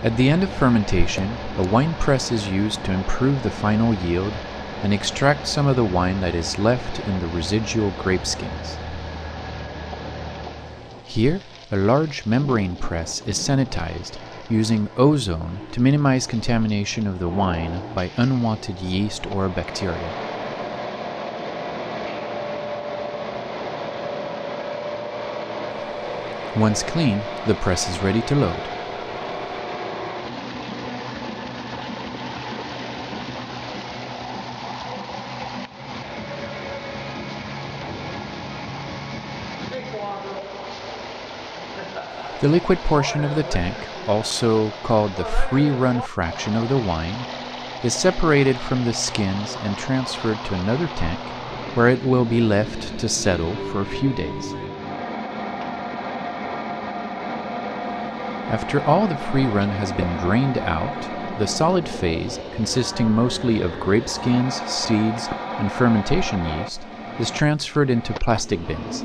At the end of fermentation, a wine press is used to improve the final yield and extract some of the wine that is left in the residual grape skins. Here, a large membrane press is sanitized using ozone to minimize contamination of the wine by unwanted yeast or bacteria. Once clean, the press is ready to load. The liquid portion of the tank, also called the free run fraction of the wine, is separated from the skins and transferred to another tank where it will be left to settle for a few days. After all the free run has been drained out, the solid phase, consisting mostly of grape skins, seeds, and fermentation yeast, is transferred into plastic bins.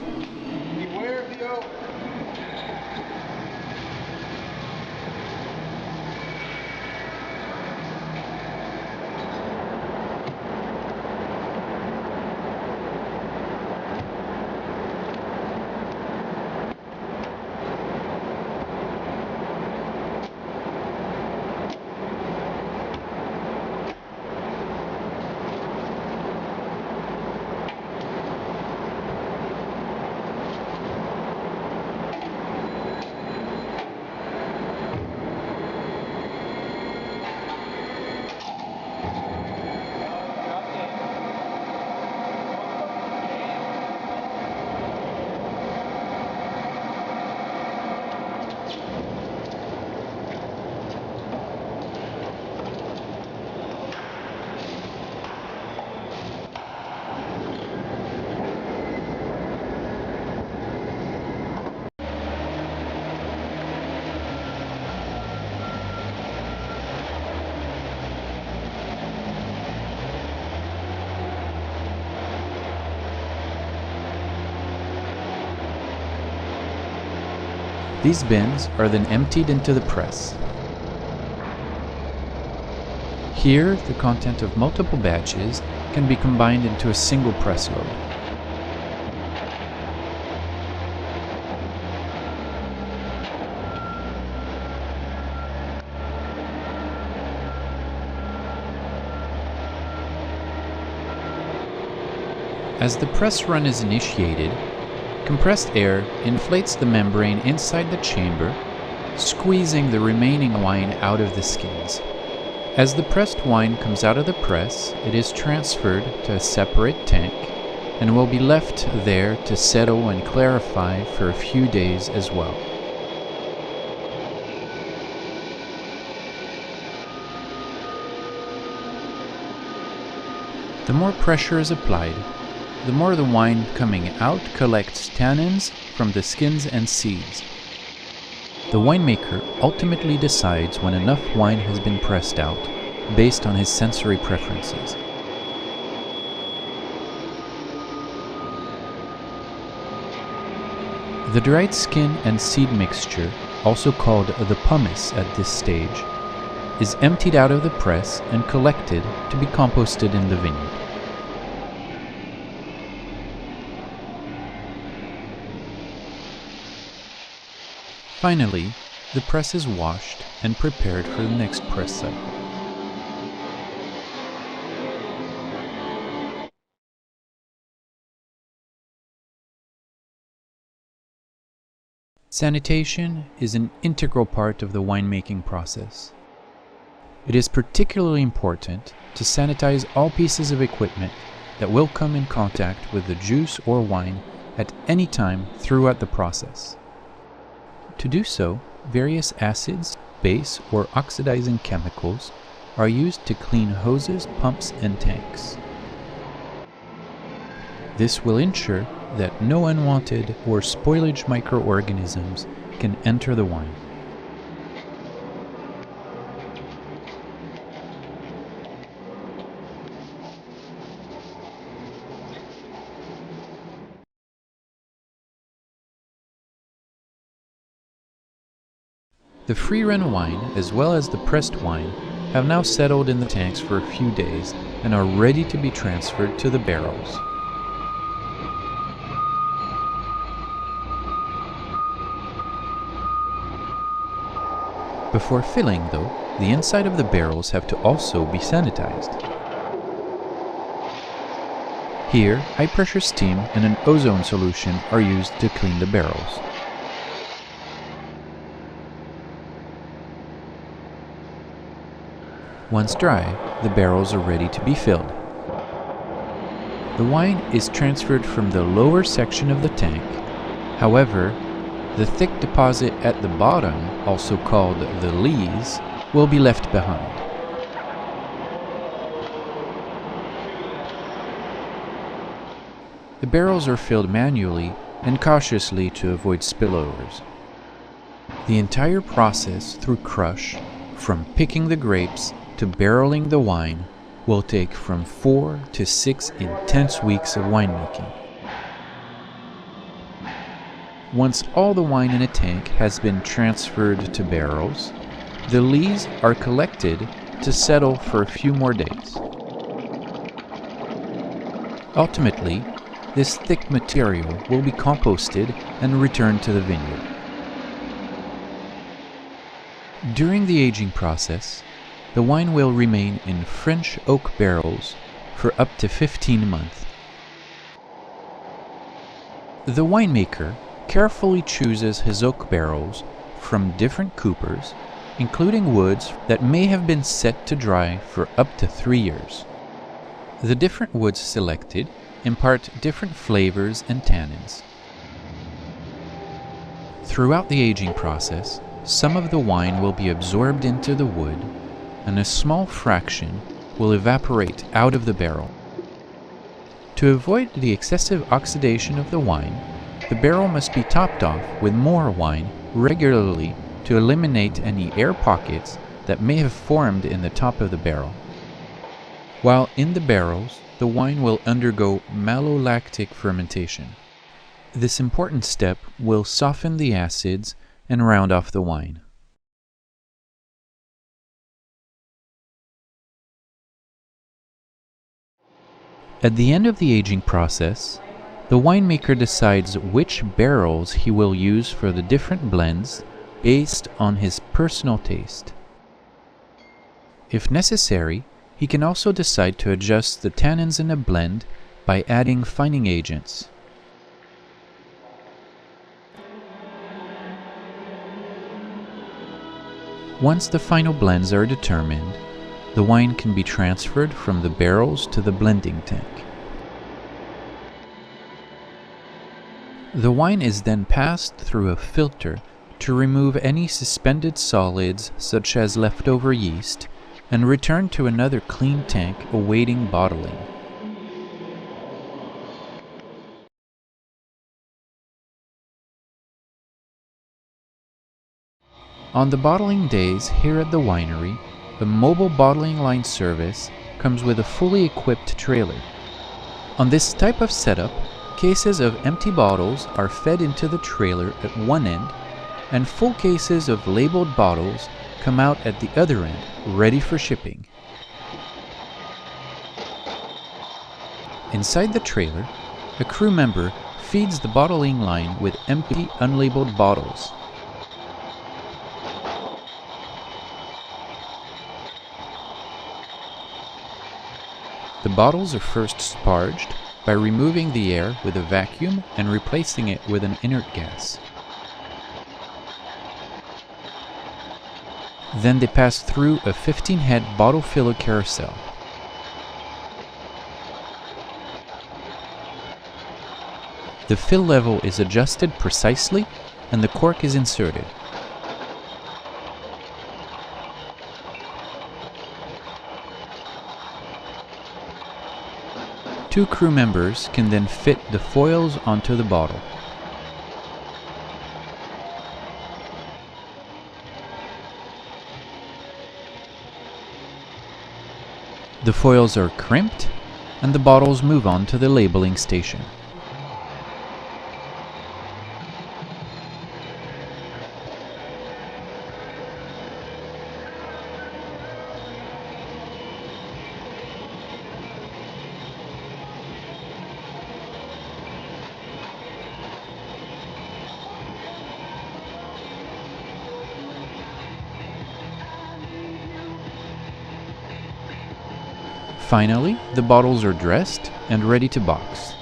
These bins are then emptied into the press. Here, the content of multiple batches can be combined into a single press load. As the press run is initiated, compressed air inflates the membrane inside the chamber, squeezing the remaining wine out of the skins. As the pressed wine comes out of the press, it is transferred to a separate tank and will be left there to settle and clarify for a few days as well. The more pressure is applied, the more the wine coming out collects tannins from the skins and seeds. The winemaker ultimately decides when enough wine has been pressed out, based on his sensory preferences. The dried skin and seed mixture, also called the pumice at this stage, is emptied out of the press and collected to be composted in the vineyard. Finally, the press is washed and prepared for the next press cycle. Sanitation is an integral part of the winemaking process. It is particularly important to sanitize all pieces of equipment that will come in contact with the juice or wine at any time throughout the process. To do so, various acids, base, or oxidizing chemicals are used to clean hoses, pumps, and tanks. This will ensure that no unwanted or spoilage microorganisms can enter the wine. The free-run wine, as well as the pressed wine, have now settled in the tanks for a few days and are ready to be transferred to the barrels. Before filling, though, the inside of the barrels have to also be sanitized. Here, high-pressure steam and an ozone solution are used to clean the barrels. Once dry, the barrels are ready to be filled. The wine is transferred from the lower section of the tank. However, the thick deposit at the bottom, also called the lees, will be left behind. The barrels are filled manually and cautiously to avoid spillovers. The entire process through crush, from picking the grapes to barreling the wine, will take from 4 to 6 intense weeks of winemaking. Once all the wine in a tank has been transferred to barrels, the lees are collected to settle for a few more days. Ultimately, this thick material will be composted and returned to the vineyard. During the aging process, the wine will remain in French oak barrels for up to 15 months. The winemaker carefully chooses his oak barrels from different coopers, including woods that may have been set to dry for up to 3 years. The different woods selected impart different flavors and tannins. Throughout the aging process, some of the wine will be absorbed into the wood, and a small fraction will evaporate out of the barrel. To avoid the excessive oxidation of the wine, the barrel must be topped off with more wine regularly to eliminate any air pockets that may have formed in the top of the barrel. While in the barrels, the wine will undergo malolactic fermentation. This important step will soften the acids and round off the wine. At the end of the aging process, the winemaker decides which barrels he will use for the different blends based on his personal taste. If necessary, he can also decide to adjust the tannins in a blend by adding fining agents. Once the final blends are determined, the wine can be transferred from the barrels to the blending tank. The wine is then passed through a filter to remove any suspended solids such as leftover yeast and returned to another clean tank awaiting bottling. On the bottling days here at the winery, a mobile bottling line service comes with a fully equipped trailer. On this type of setup, cases of empty bottles are fed into the trailer at one end, and full cases of labeled bottles come out at the other end, ready for shipping. Inside the trailer, a crew member feeds the bottling line with empty, unlabeled bottles. The bottles are first sparged by removing the air with a vacuum and replacing it with an inert gas. Then they pass through a 15-head bottle filler carousel. The fill level is adjusted precisely and the cork is inserted. Two crew members can then fit the foils onto the bottle. The foils are crimped and the bottles move on to the labeling station. Finally, the bottles are dressed and ready to box.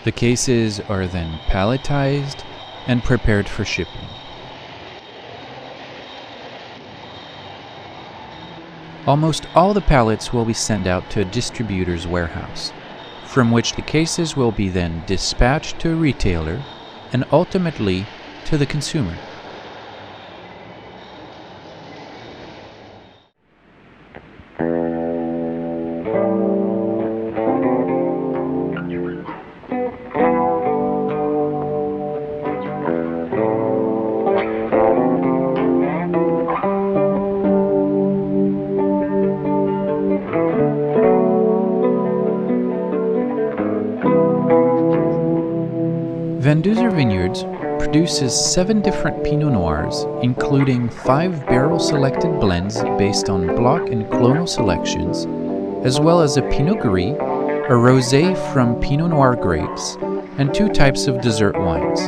The cases are then palletized and prepared for shipping. Almost all the pallets will be sent out to a distributor's warehouse, from which the cases will be then dispatched to a retailer and ultimately to the consumer. Van Duzer Vineyards produces 7 different Pinot Noirs, including 5 barrel-selected blends based on block and clonal selections, as well as a Pinot Gris, a rosé from Pinot Noir grapes, and 2 types of dessert wines.